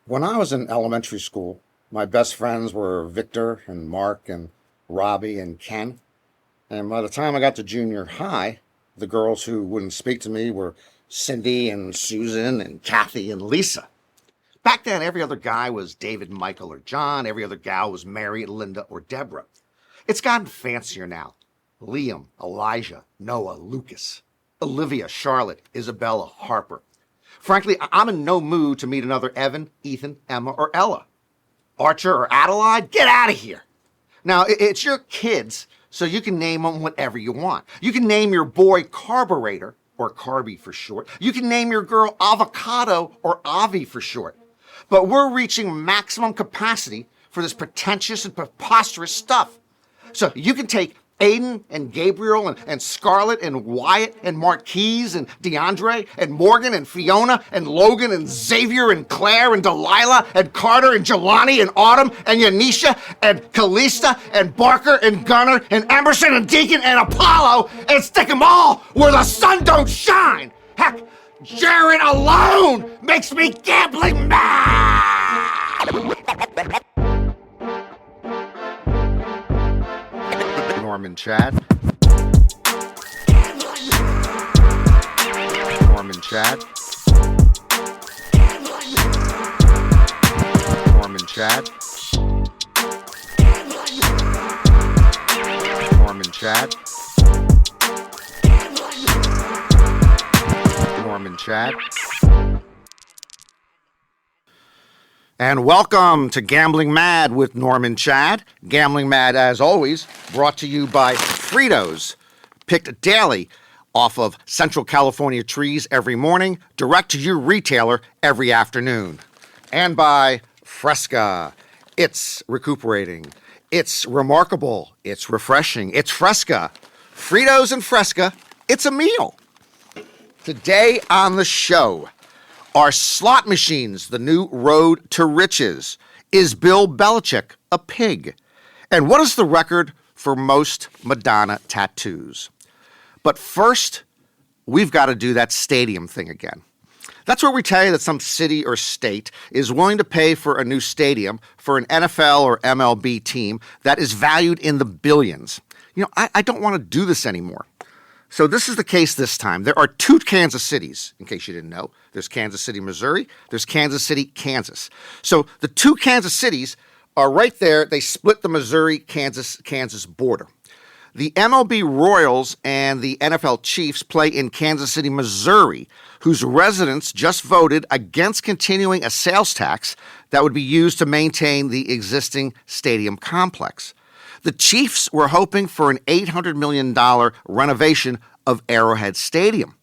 When I was in elementary school, my best friends were Victor and Mark and Robbie and Ken. And by the time I got to junior high, the girls who wouldn't speak to me were Cindy and Susan and Kathy and Lisa. Back then, every other guy was David, Michael, or John. Every other gal was Mary, Linda, or Deborah. It's gotten fancier now. Liam, Elijah, Noah, Lucas, Olivia, Charlotte, Isabella, Harper. Frankly, I'm in no mood to meet another Evan, Ethan, Emma, or Ella. Archer or Adelaide, get out of here. Now, it's your kids, so you can name them whatever you want. You can name your boy Carburetor, or Carby for short. You can name your girl Avocado, or Avi for short. But we're reaching maximum capacity for this pretentious and preposterous stuff. So you can take Aiden and Gabriel and Scarlett and Wyatt and Marquise and DeAndre and Morgan and Fiona and Logan and Xavier and Claire and Delilah and Carter and Jelani and Autumn and Yanisha and Callista and Barker and Gunnar and Emerson and Deacon and Apollo and stick them all where the sun don't shine. Heck, Jared alone makes me gambling mad! Norman Chad. Norman Chad. Norman Chad. Norman Chad. Norman Chad. And welcome to Gambling Mad with Norman Chad. Gambling Mad, as always, brought to you by Fritos, picked daily off of Central California trees every morning, direct to your retailer every afternoon. And by Fresca. It's recuperating. It's remarkable. It's refreshing. It's Fresca. Fritos and Fresca, it's a meal. Today on the show, are slot machines the new road to riches? Is Bill Belichick a pig? And what is the record for most Madonna tattoos? But first, we've got to do that stadium thing again. That's where we tell you that some city or state is willing to pay for a new stadium for an NFL or MLB team that is valued in the billions. You know, I don't want to do this anymore. So this is the case this time. There are two Kansas Cities, in case you didn't know. There's Kansas City, Missouri. There's Kansas City, Kansas. So the two Kansas Cities are right there. They split the Missouri-Kansas border. The MLB Royals and the NFL Chiefs play in Kansas City, Missouri, whose residents just voted against continuing a sales tax that would be used to maintain the existing stadium complex. The Chiefs were hoping for an $800 million renovation of Arrowhead Stadium.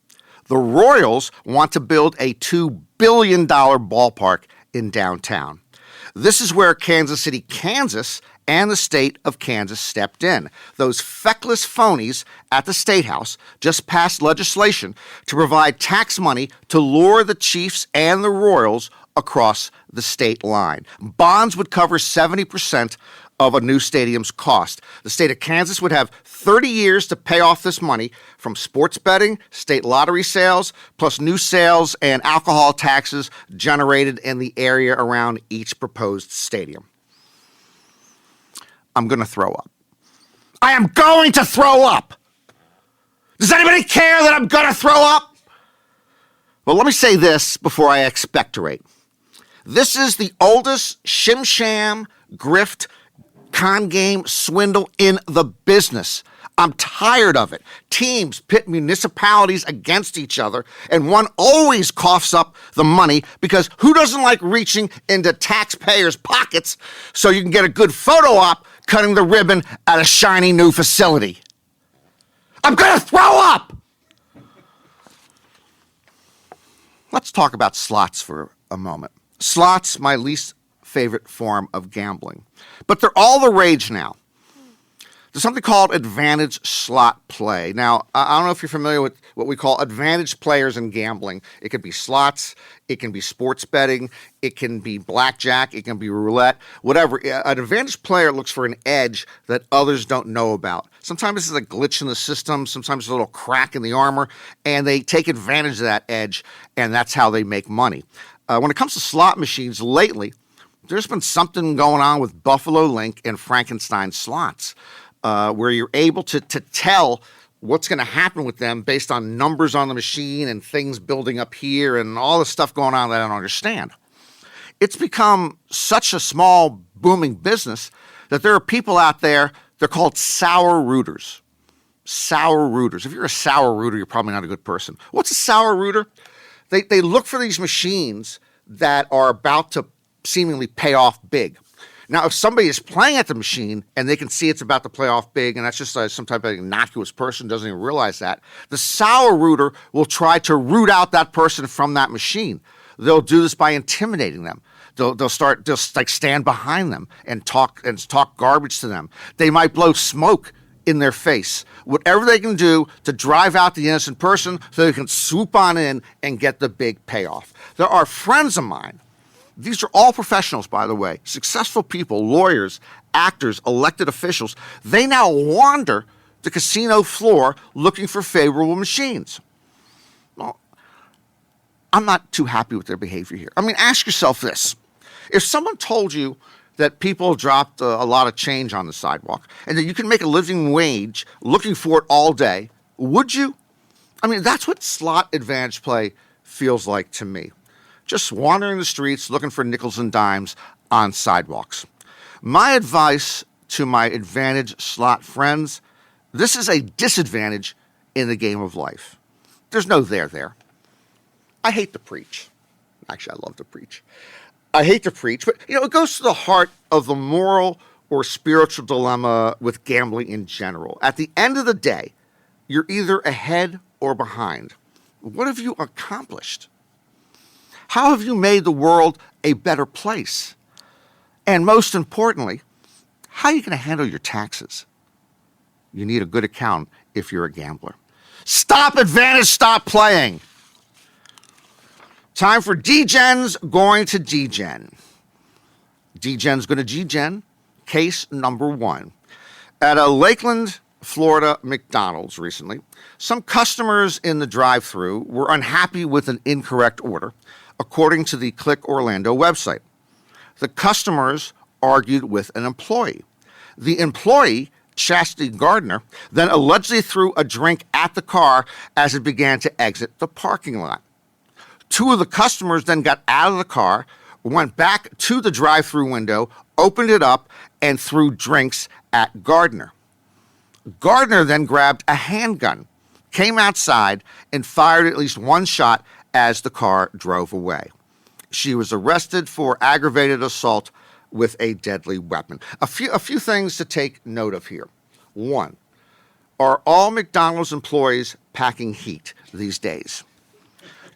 The Royals want to build a $2 billion ballpark in downtown. This is where Kansas City, Kansas, and the state of Kansas stepped in. Those feckless phonies at the State House just passed legislation to provide tax money to lure the Chiefs and the Royals across the state line. Bonds would cover 70% of a new stadium's cost. The state of Kansas would have 30 years to pay off this money from sports betting, state lottery sales, plus new sales and alcohol taxes generated in the area around each proposed stadium. I'm going to throw up. I am going to throw up! Does anybody care that I'm going to throw up? Well, let me say this before I expectorate. This is the oldest shim-sham, grift, con game swindle in the business. I'm tired of it. Teams pit municipalities against each other, and one always coughs up the money because who doesn't like reaching into taxpayers' pockets so you can get a good photo op cutting the ribbon at a shiny new facility? I'm gonna throw up! Let's talk about slots for a moment. Slots, my least favorite form of gambling. But they're all the rage now. There's something called advantage slot play. Now, I don't know if you're familiar with what we call advantage players in gambling. It could be slots, it can be sports betting, it can be blackjack, it can be roulette, whatever. An advantage player looks for an edge that others don't know about. Sometimes this is a glitch in the system, sometimes a little crack in the armor, and they take advantage of that edge, and that's how they make money. When it comes to slot machines lately, there's been something going on with Buffalo Link and Frankenstein slots, where you're able to tell what's going to happen with them based on numbers on the machine and things building up here and all the stuff going on that I don't understand. It's become such a small, booming business that there are people out there, they're called sour rooters. Sour rooters. If you're a sour rooter, you're probably not a good person. What's a sour rooter? They look for these machines that are about to seemingly pay off big. Now, if somebody is playing at the machine and they can see it's about to play off big, and that's just some type of innocuous person doesn't even realize that, the sour rooter will try to root out that person from that machine. They'll do this by intimidating them. They'll start just like stand behind them and talk garbage to them. They might blow smoke in their face. Whatever they can do to drive out the innocent person so they can swoop on in and get the big payoff. There are friends of mine. These are all professionals, by the way, successful people, lawyers, actors, elected officials. They now wander the casino floor looking for favorable machines. Well, I'm not too happy with their behavior here. I mean, ask yourself this. If someone told you that people dropped a lot of change on the sidewalk and that you can make a living wage looking for it all day, would you? I mean, that's what slot advantage play feels like to me. Just wandering the streets looking for nickels and dimes on sidewalks. My advice to my advantage slot friends, this is a disadvantage in the game of life. There's no there. I hate to preach. Actually, I love to preach. I hate to preach, but it goes to the heart of the moral or spiritual dilemma with gambling in general. At the end of the day, you're either ahead or behind. What have you accomplished? How have you made the world a better place? And most importantly, how are you going to handle your taxes? You need a good accountant if you're a gambler. Stop advantage, stop playing. Time for D-Gen's going to D-Gen. D-Gen's going to D-Gen, case number 1. At a Lakeland, Florida McDonald's recently, some customers in the drive-thru were unhappy with an incorrect order, according to the Click Orlando website. The customers argued with an employee. The employee, Chastity Gardner, then allegedly threw a drink at the car as it began to exit the parking lot. 2 of the customers then got out of the car, went back to the drive-thru window, opened it up, and threw drinks at Gardner. Gardner then grabbed a handgun, came outside, and fired at least one shot as the car drove away. She was arrested for aggravated assault with a deadly weapon. A few things to take note of here. 1, are all McDonald's employees packing heat these days?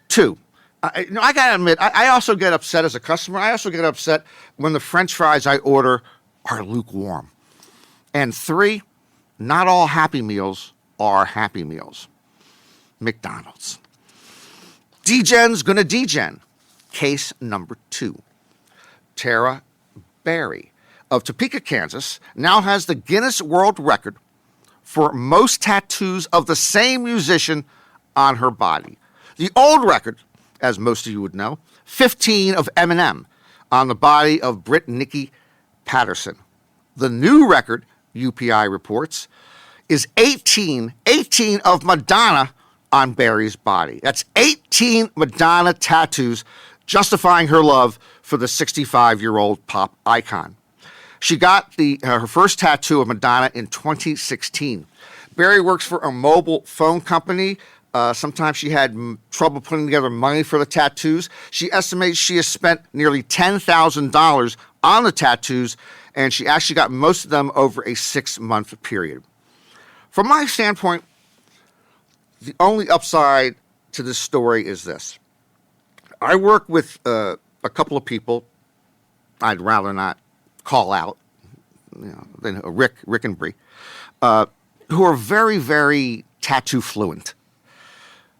2, I got to admit, I also get upset as a customer. I also get upset when the French fries I order are lukewarm. And 3, not all Happy Meals are Happy Meals. McDonald's. D-Gen's gonna D-Gen. Case number 2. Tara Berry of Topeka, Kansas, now has the Guinness World Record for most tattoos of the same musician on her body. The old record, as most of you would know, 15 of Eminem on the body of Brittany Patterson. The new record, UPI reports, is 18 of Madonna on Berry's body. That's 18 Madonna tattoos justifying her love for the 65-year-old pop icon. She got her first tattoo of Madonna in 2016. Berry works for a mobile phone company. Sometimes she had trouble putting together money for the tattoos. She estimates she has spent nearly $10,000 on the tattoos, and she actually got most of them over a 6-month period. From my standpoint, the only upside to this story is this. I work with a couple of people I'd rather not call out, than Rick and Bree, who are very, very tattoo fluent,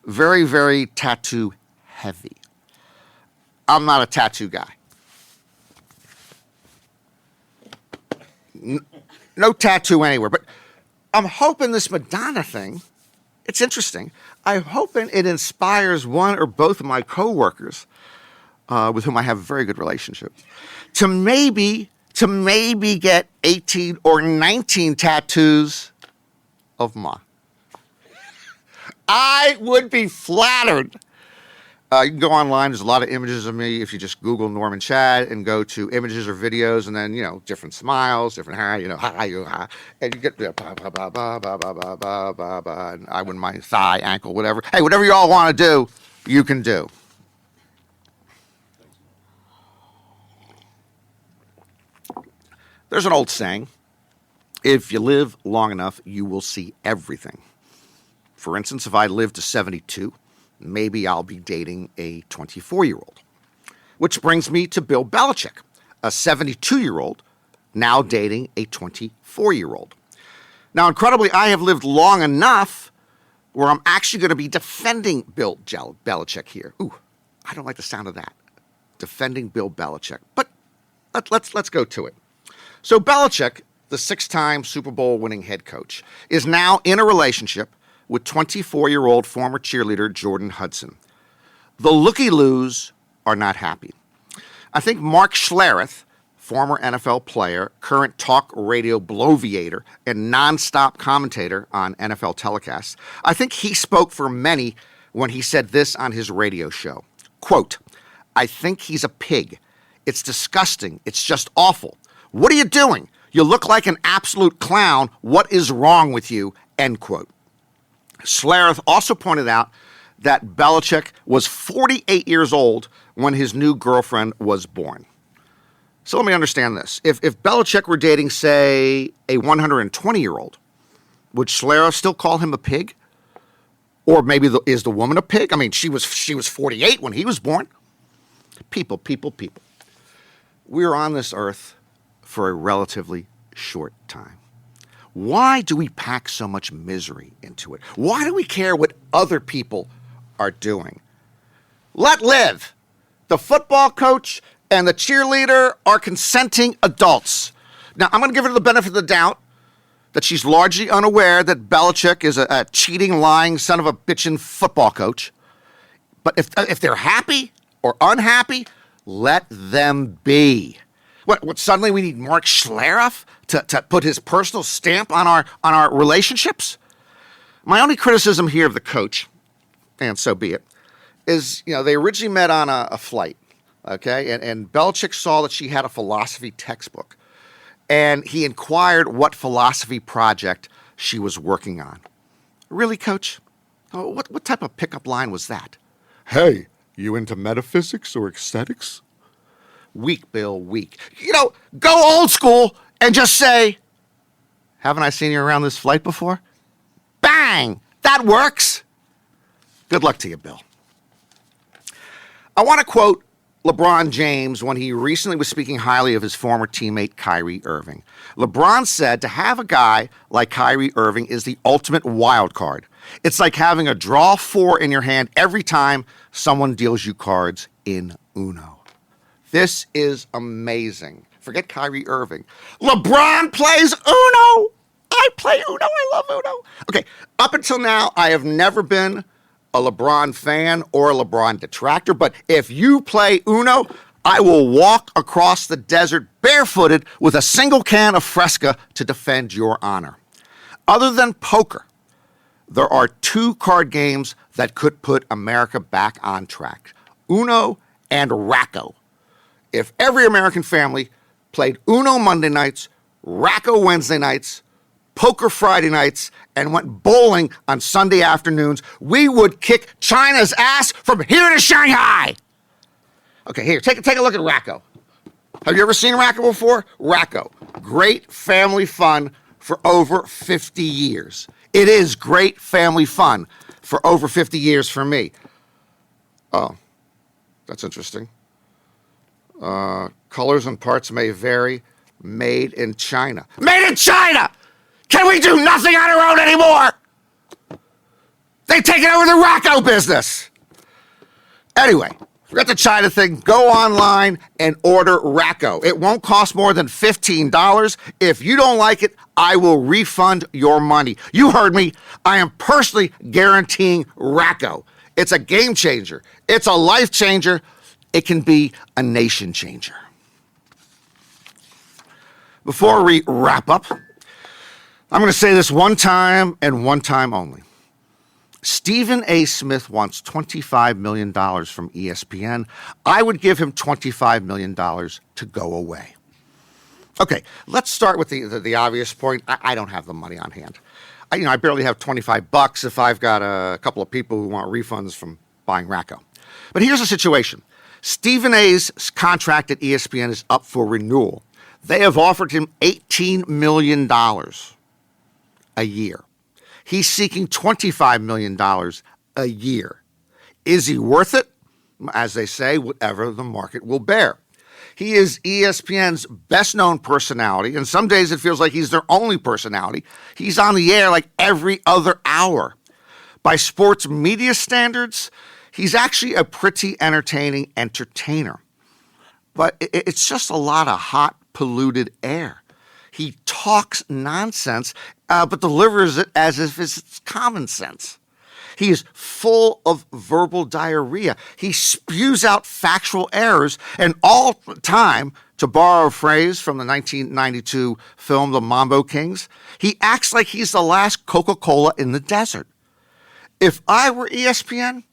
very, very tattoo heavy. I'm not a tattoo guy. No tattoo anywhere, but I'm hoping this Madonna thing, it's interesting. I'm hoping it inspires one or both of my coworkers with whom I have a very good relationship, to maybe get 18 or 19 tattoos of Ma. I would be flattered. You can go online. There's a lot of images of me. If you just Google Norman Chad and go to images or videos, and then, different smiles, different hair, and you get ba ba ba ba ba ba ba ba ba ba. And I wouldn't mind thigh, ankle, whatever. Hey, whatever you all want to do, you can do. There's an old saying: if you live long enough, you will see everything. For instance, if I live to 72, maybe I'll be dating a 24-year-old. Which brings me to Bill Belichick, a 72-year-old now dating a 24-year-old. Now, incredibly, I have lived long enough where I'm actually going to be defending Bill Belichick here. Ooh, I don't like the sound of that. Defending Bill Belichick. But let's go to it. So Belichick, the 6-time Super Bowl winning head coach, is now in a relationship with 24-year-old former cheerleader Jordan Hudson. The looky-loos are not happy. I think Mark Schlereth, former NFL player, current talk radio bloviator, and nonstop commentator on NFL telecasts, I think he spoke for many when he said this on his radio show. Quote, "I think he's a pig. It's disgusting. It's just awful. What are you doing? You look like an absolute clown. What is wrong with you?" End quote. Schlereth also pointed out that Belichick was 48 years old when his new girlfriend was born. So let me understand this. If Belichick were dating, say, a 120-year-old, would Schlereth still call him a pig? Or maybe is the woman a pig? I mean, she was 48 when he was born. People. We're on this earth for a relatively short time. Why do we pack so much misery into it? Why do we care what other people are doing? Let live. The football coach and the cheerleader are consenting adults. Now, I'm going to give her the benefit of the doubt that she's largely unaware that Belichick is a cheating, lying son of a bitchin' football coach. But if they're happy or unhappy, let them be. What suddenly we need Mark Schlereth to put his personal stamp on our relationships? My only criticism here of the coach, and so be it, is they originally met on a flight, okay? And Belichick saw that she had a philosophy textbook, and he inquired what philosophy project she was working on. Really, Coach? Oh, what type of pickup line was that? Hey, you into metaphysics or aesthetics? Weak, Bill, weak. Go old school and just say, haven't I seen you around this flight before? Bang! That works. Good luck to you, Bill. I want to quote LeBron James when he recently was speaking highly of his former teammate Kyrie Irving. LeBron said to have a guy like Kyrie Irving is the ultimate wild card. It's like having a draw 4 in your hand every time someone deals you cards in Uno. This is amazing. Forget Kyrie Irving. LeBron plays Uno. I play Uno. I love Uno. Okay, up until now, I have never been a LeBron fan or a LeBron detractor, but if you play Uno, I will walk across the desert barefooted with a single can of Fresca to defend your honor. Other than poker, there are 2 card games that could put America back on track: Uno and Racco. If every American family played Uno Monday nights, Racco Wednesday nights, poker Friday nights, and went bowling on Sunday afternoons, we would kick China's ass from here to Shanghai. Okay, here, take a look at Racco. Have you ever seen Racco before? Racco, great family fun for over 50 years. It is great family fun for over 50 years for me. Oh, that's interesting. Colors and parts may vary. Made in China. Made in China! Can we do nothing on our own anymore? They've taken over the Racco business. Anyway, forget the China thing. Go online and order Racco. It won't cost more than $15. If you don't like it, I will refund your money. You heard me. I am personally guaranteeing Racco. It's a game changer. It's a life changer. it can be a nation changer. Before we wrap up, I'm going to say this one time and one time only. Stephen A. Smith wants $25 million from ESPN. I would give him $25 million to go away. Okay, let's start with the obvious point. I don't have the money on hand. I barely have $25 if I've got a couple of people who want refunds from buying Racco. But here's the situation. Stephen A's contract at ESPN is up for renewal. They have offered him $18 million a year. He's seeking $25 million a year. Is he worth it? As they say, whatever the market will bear. He is ESPN's best-known personality, and some days it feels like he's their only personality. He's on the air like every other hour. By sports media standards, he's actually a pretty entertaining entertainer. But it's just a lot of hot, polluted air. He talks nonsense, but delivers it as if it's common sense. He is full of verbal diarrhea. He spews out factual errors, and all the time, to borrow a phrase from the 1992 film The Mambo Kings, he acts like he's the last Coca-Cola in the desert. If I were ESPN,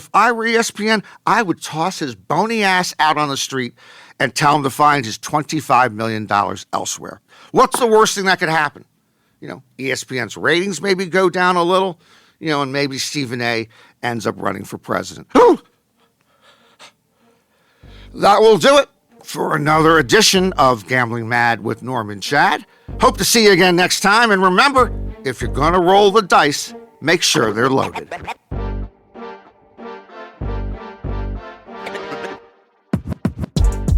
I would toss his bony ass out on the street and tell him to find his $25 million elsewhere. What's the worst thing that could happen? ESPN's ratings maybe go down a little, and maybe Stephen A. ends up running for president. That will do it for another edition of Gambling Mad with Norm and Chad. Hope to see you again next time. And remember, if you're going to roll the dice, make sure they're loaded.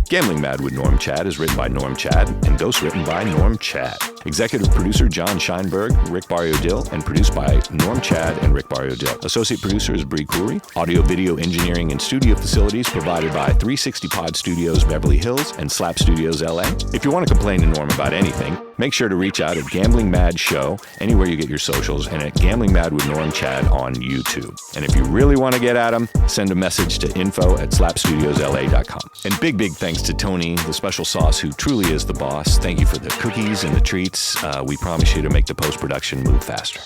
Gambling Mad with Norm Chad is written by Norm Chad and ghostwritten by Norm Chad. Executive producer John Scheinberg, Rick Barrio-Dill, and produced by Norm Chad and Rick Barrio-Dill. Associate producer is Bree Coury. Audio, video, engineering, and studio facilities provided by 360 Pod Studios Beverly Hills and Slap Studios LA. If you want to complain to Norm about anything, make sure to reach out at Gambling Mad Show, anywhere you get your socials, and at Gambling Mad with Norm Chad on YouTube. And if you really want to get at him, send a message to info@slapstudiosla.com. And big thanks to Tony, the special sauce, who truly is the boss. Thank you for the cookies and the treats. We promise you to make the post-production move faster.